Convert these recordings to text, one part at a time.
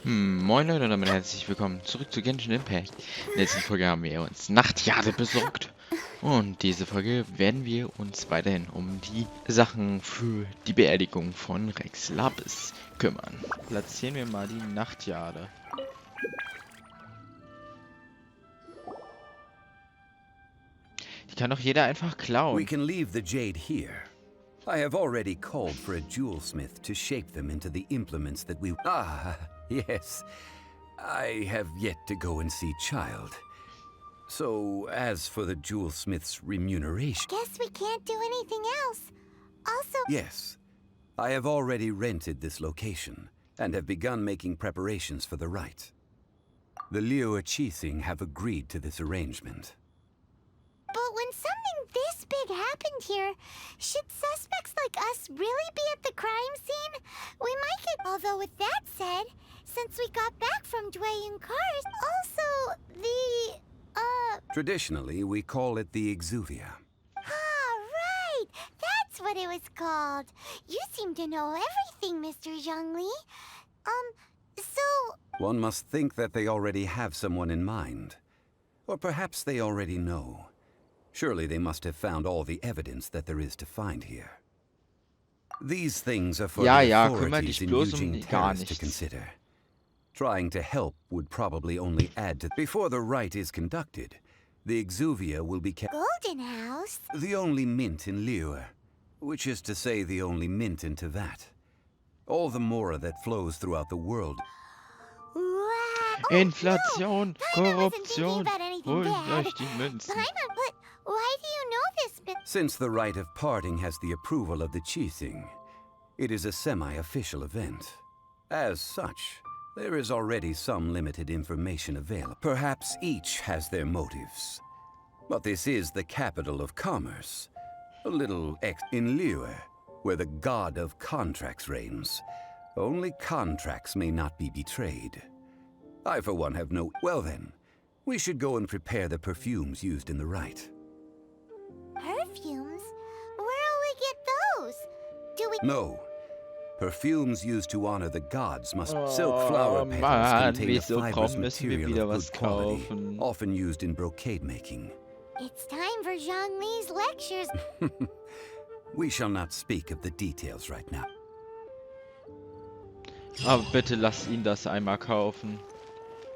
Moin Leute und damit herzlich willkommen zurück zu Genshin Impact. In der letzten Folge haben wir uns Nachtjade besorgt. Und diese Folge werden wir uns weiterhin um die Sachen für die Beerdigung von Rex Lapis kümmern. Platzieren wir mal die Nachtjade. Die kann doch jeder einfach klauen. We can leave the jade here. I have already called for a jewelsmith to shape them into the implements that we... Ah, yes. I have yet to go and see Child. So, as for the jewelsmith's remuneration... Guess we can't do anything else. Also... Yes. I have already rented this location, and have begun making preparations for the rite. The Liu Qixing have agreed to this arrangement. But when something this big happened here, should suspects like us really be at the crime scene? We might get... Although with that said, since we got back from Dwayne Cars, also the... Traditionally, we call it the exuvia. Ah, right! That's what it was called. You seem to know everything, Mr. Zhongli. So... One must think that they already have someone in mind. Or perhaps they already know. Surely they must have found all the evidence that there is to find here. These things are for the authorities in Eugene Terrace to consider. Trying to help would probably only add to... Before the rite is conducted, the exuvia will be kept... Golden House? The only mint in Liyue, which is to say the only mint in Tevat. All the mora that flows throughout the world... Wow. Inflation, Korruption, But holt euch die Münzen. but why do you know this? Since the rite of parting has the approval of the Qixing, it is a semi-official event. As such, there is already some limited information available. Perhaps each has their motives. But this is the capital of commerce. A little in Liyue, where the god of contracts reigns. Only contracts may not be betrayed. I, for one, have no... Well then, we should go and prepare the perfumes used in the rite. Perfumes? Where'll we get those? Do we... No. Perfumes used to honor the gods must... Silk flower petals contain a fibrous material of good quality, often used in brocade making. It's time for Zhongli's lectures. We shall not speak of the details right now. Aber bitte lasst ihn das einmal kaufen.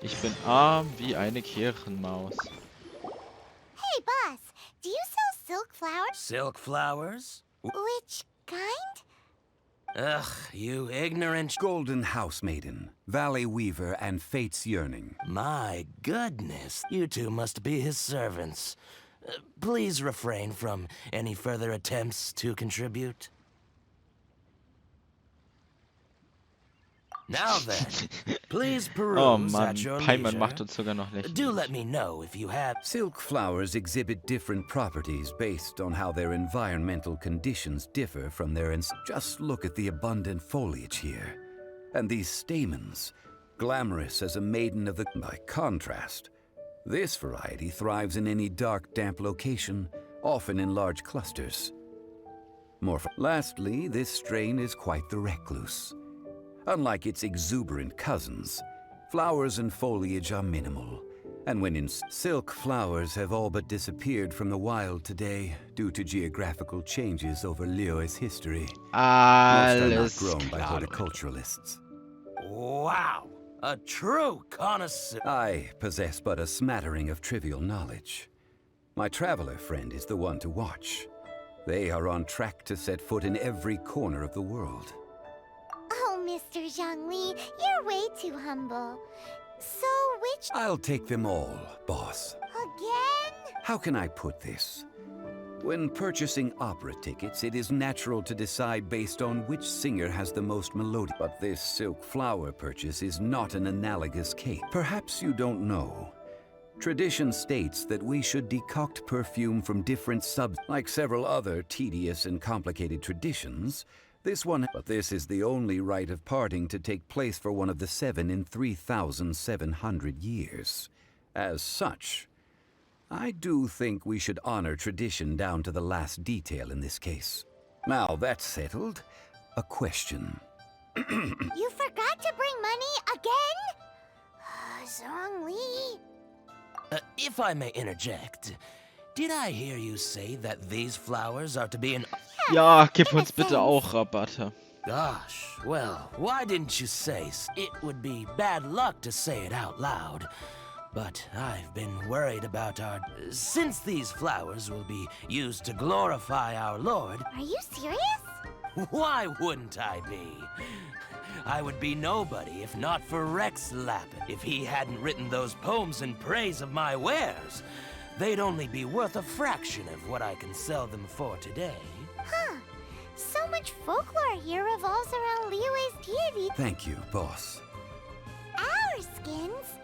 Ich bin arm wie eine Kirchenmaus. Hey, boss, do you sell silk flowers? Silk flowers? Which kind? Ugh, you ignorant... Golden House Maiden, Valley Weaver, and Fate's Yearning. My goodness, you two must be his servants. Please refrain from any further attempts to contribute. Now then, please peruse Oh Mann, at your Paimon macht leisure. uns sogar noch lächeln. Do let me know if you have... Silk flowers exhibit different properties based on how their environmental conditions differ from their... Just look at the abundant foliage here. And these stamens, glamorous as a maiden of the... By contrast, this variety thrives in any dark, damp location, often in large clusters. Lastly, this strain is quite the recluse. Unlike its exuberant cousins, flowers and foliage are minimal, and when in silk flowers have all but disappeared from the wild today due to geographical changes over Liyue's history. Most are not grown by horticulturalists. Wow, a true connoisseur. I possess but a smattering of trivial knowledge. My traveler friend is the one to watch. They are on track to set foot in every corner of the world. Oh, Mr. Zhongli, you're way too humble. So, which... I'll take them all, boss. Again? How can I put this? When purchasing opera tickets, it is natural to decide based on which singer has the most melody. But this silk flower purchase is not an analogous case. Perhaps you don't know. Tradition states that we should decoct perfume from different like several other tedious and complicated traditions. But this is the only rite of parting to take place for one of the 7 in 3,700 years. As such, I do think we should honor tradition down to the last detail in this case. Now that's settled, a question. You forgot to bring money again? If I may interject, did I hear you say that these flowers are to be in... Ja, gib uns bitte auch Rabatte. Gosh, well, why didn't you say it would be bad luck to say it out loud? But I've been worried about our... Since these flowers will be used to glorify our Lord... Are you serious? Why wouldn't I be? I would be nobody if not for Rex Lappin. If he hadn't written those poems in praise of my wares, they'd only be worth a fraction of what I can sell them for today. Huh. So much folklore here revolves around Liyue's deity. Thank you, boss. Our skins?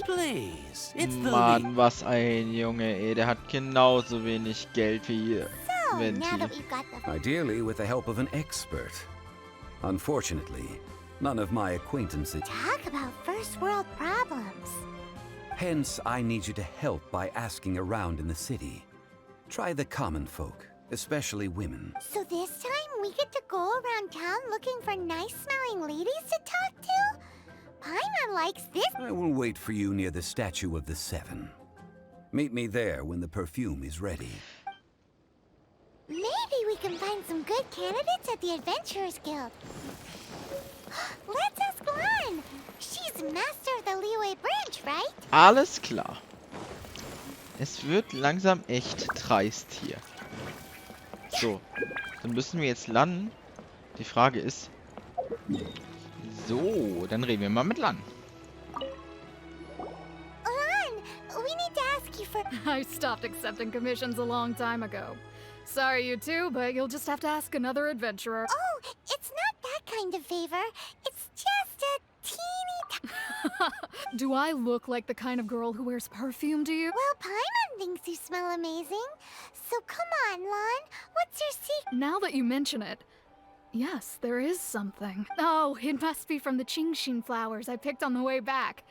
Please, it's the Mann, was ein Junge, ey. Der hat genauso wenig Geld wie So, now Venti. that we've got the... Ideally with the help of an expert. Unfortunately, none of my acquaintances. Talk about first world problems. Hence, I need you to help by asking around in the city. Try the common folk, especially women. So this time we get to go around town looking for nice-smelling ladies to talk to? Paimon likes this. I will wait for you near the Statue of the Seven. Meet me there when the perfume is ready. Maybe we can find some good candidates at the Adventurers Guild. Let's ask Lan. She's master of the Liyue branch, right? Alles klar. Es wird langsam echt dreist hier. So, dann müssen wir jetzt landen. Die Frage ist... So, dann reden wir mal mit Lan. Lan, we need to ask you for... I stopped accepting commissions a long time ago. Sorry, you two, but you'll just have to ask another adventurer. Oh, it's not that kind of favor. It's just a teeny... Do I look like the kind of girl who wears perfume to you? Well, Paimon thinks you smell amazing. So come on, Lan. What's your secret? Now that you mention it, yes, there is something. Oh, it must be from the Genshin flowers I picked on the way back.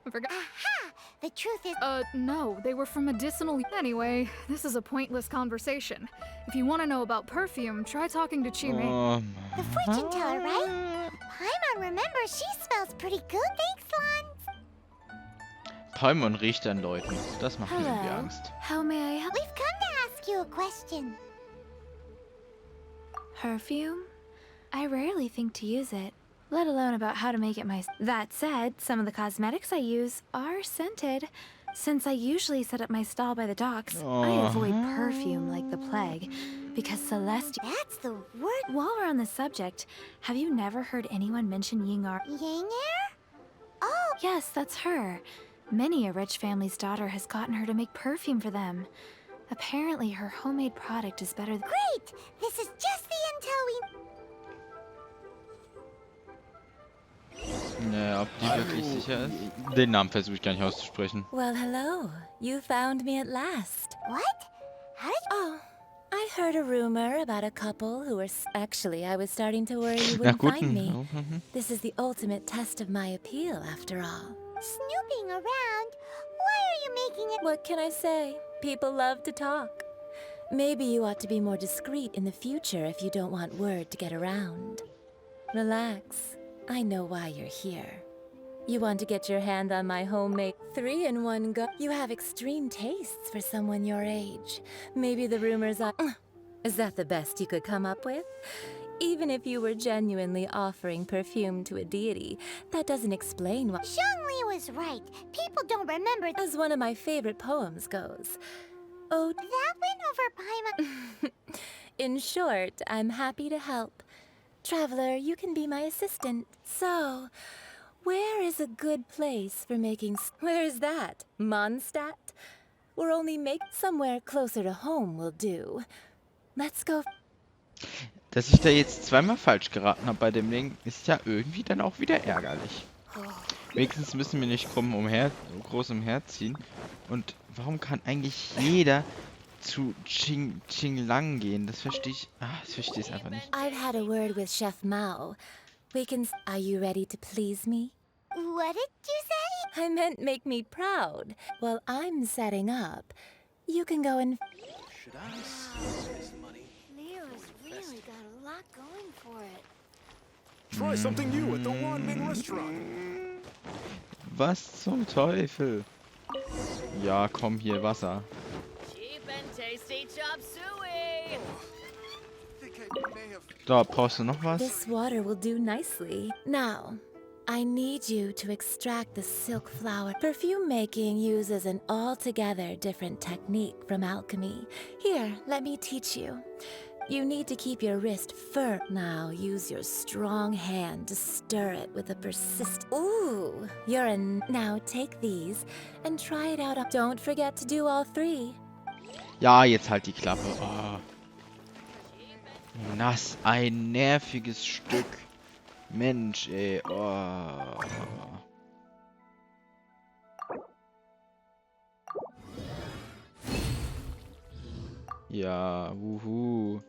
I forgot. Aha! The truth is... No, they were from medicinal... Anyway, this is a pointless conversation. If you want to know about perfume, try talking to Chime. The fortune teller, right? Paimon remembers she smells pretty good. Thanks, Lan. Paimon riecht an Leuten. Das macht mir irgendwie Hello. Angst. How may I help? We've come to ask you a question. Perfume? I rarely think to use it, let alone about how to make it myself. That said, some of the cosmetics I use are scented. Since I usually set up my stall by the docks, I avoid perfume like the plague, because Celestial... That's the word. While we're on the subject, have you never heard anyone mention Yingar? Yanger? Oh, Yes, that's her. Many a rich family's daughter has gotten her to make perfume for them. Apparently, her homemade product is better than... great. This is just the intel we... Ne, ob die wirklich sicher ist? Den Namen versuche ich gar nicht auszusprechen. Well, hello. You found me at last. What? How did... Oh, I heard a rumor about a couple who were... Actually, I was starting to worry you Na wouldn't gut. find me. This is the ultimate test of my appeal, after all. Snooping around? Why are you making it... What can I say? People love to talk. Maybe you ought to be more discreet in the future if you don't want word to get around. Relax. I know why you're here. You want to get your hand on my homemade 3-in-1 go. You have extreme tastes for someone your age. Maybe the rumors are... Is that the best you could come up with? Even if you were genuinely offering perfume to a deity, that doesn't explain why... Zhongli was right. People don't remember... As one of my favorite poems goes. Oh, That went over Paimon... in short, I'm happy to help. Traveler, you can be my assistant. So, where is a good place for making... Where is that? Mondstadt? We're only somewhere closer to home will do. Let's go... Dass ich da jetzt zweimal falsch geraten habe bei dem Ding, ist ja irgendwie dann auch wieder ärgerlich. Wenigstens müssen wir nicht groß umherziehen. Und warum kann eigentlich jeder zu Qinglang gehen? Das verstehe ich. Das verstehe ich einfach nicht. I've had a word with Chef Mao. We can... Are you ready to please me? What did you say? I meant make me proud. While I'm setting up, you can go and... Leo's really got a lot going for it. Try something new at the Wanmin restaurant. Was zum Teufel? Ja, komm, hier Wasser. Cheap and tasty chop suey. Da, brauchst du noch was? This water will do nicely. Now, I need you to extract the silk flower. Perfume making uses an altogether different technique from alchemy. Here, let me teach you. You need to keep your wrist firm. Now, use your strong hand to stir it with a Ooh, you're in. Now, take these and try it out. Don't forget to do all 3. Ja, jetzt halt die Klappe. Oh. Nass, ein nerviges Stück. Mensch, ey. Oh. Ja, wuhu.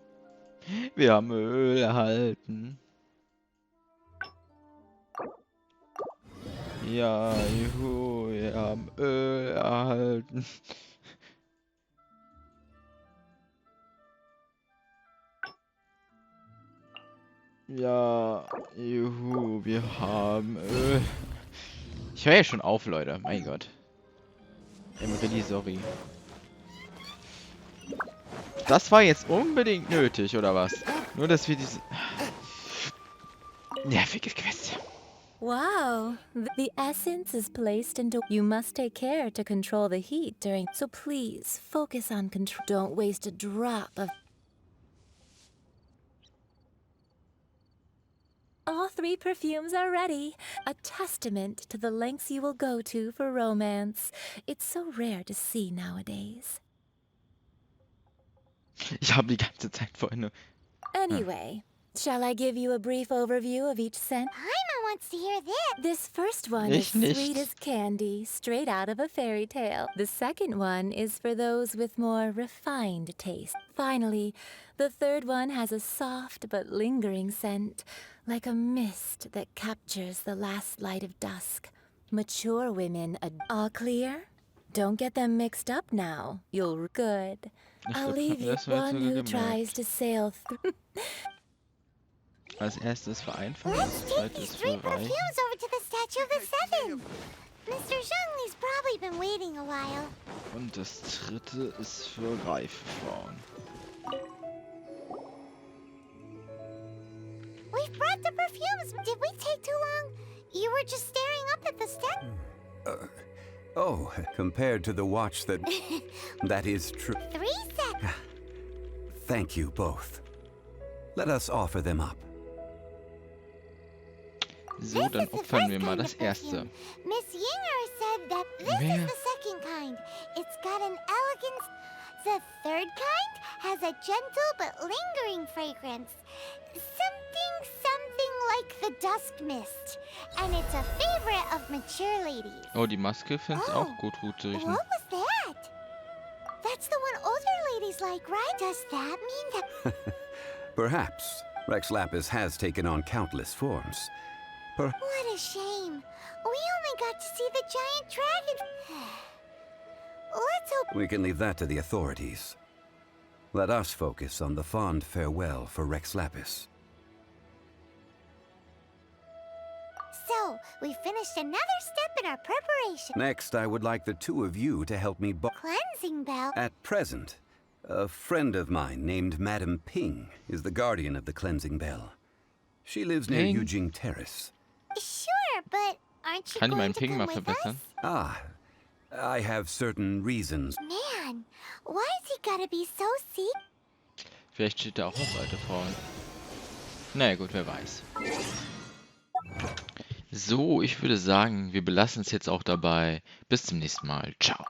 Wir haben Öl erhalten. Ja, juhu, wir haben Öl erhalten. Ja, juhu, wir haben Öl. Ich höre ja schon auf, Leute. Mein Gott. I'm really sorry. Das war jetzt unbedingt nötig, oder was? Nur, dass wir diese... nervige Quest. Wow, the essence is placed into. You must take care to control the heat during. So please focus on control. Don't waste a drop of. All 3 perfumes are ready, a testament to the lengths you will go to for romance. It's so rare to see nowadays. Ich habe die ganze Zeit vorhin nur... Anyway, shall I give you a brief overview of each scent? Paimon wants to hear this. This first one Ich is nicht. sweet as candy, straight out of a fairy tale. The second one is for those with more refined taste. Finally, the third one has a soft but lingering scent, like a mist that captures the last light of dusk. Mature women, all clear? Don't get them mixed up now. You'll good. I'll leave you one who tries to sail through. Als erstes vereinfachen, Let's als take these zweites 3 verreichen. perfumes over to the Statue of the Seven. Mr. Zhongli's probably been waiting a while. Und das dritte ist für reife Frauen. We've brought the perfumes. Did we take too long? You were just staring up at the statue. Oh, compared to the watch that... that is true. 3 sets. Thank you both. Let us offer them up. So, dann opfern wir mal das erste. Miss Yinger said that this is the second kind. It's got an elegance. The third kind has a gentle but lingering fragrance. Something like the dusk mist. And it's a favorite of mature ladies. Oh, die Maske find's auch gut zu riechen. What was that? That's the one older ladies like, right? Does that mean that... Perhaps. Rex Lapis has taken on countless forms. What a shame. We only got to see the giant dragon. Let's hope... We can leave that to the authorities. Let us focus on the fond farewell for Rex Lapis. So, we finished another step in our preparation. Next, I would like the 2 of you to help me Cleansing bell. At present, a friend of mine named Madame Ping is the guardian of the cleansing bell. She lives near Ping? Eugene Terrace. Sure, but aren't you Kann die going meinen to Ping come mal with verbessern? us? Ah, I have certain reasons. Man, why is he gotta be so secret? Vielleicht steht da auch noch alte Frauen. Naja gut, wer weiß. So, ich würde sagen, wir belassen es jetzt auch dabei. Bis zum nächsten Mal. Ciao.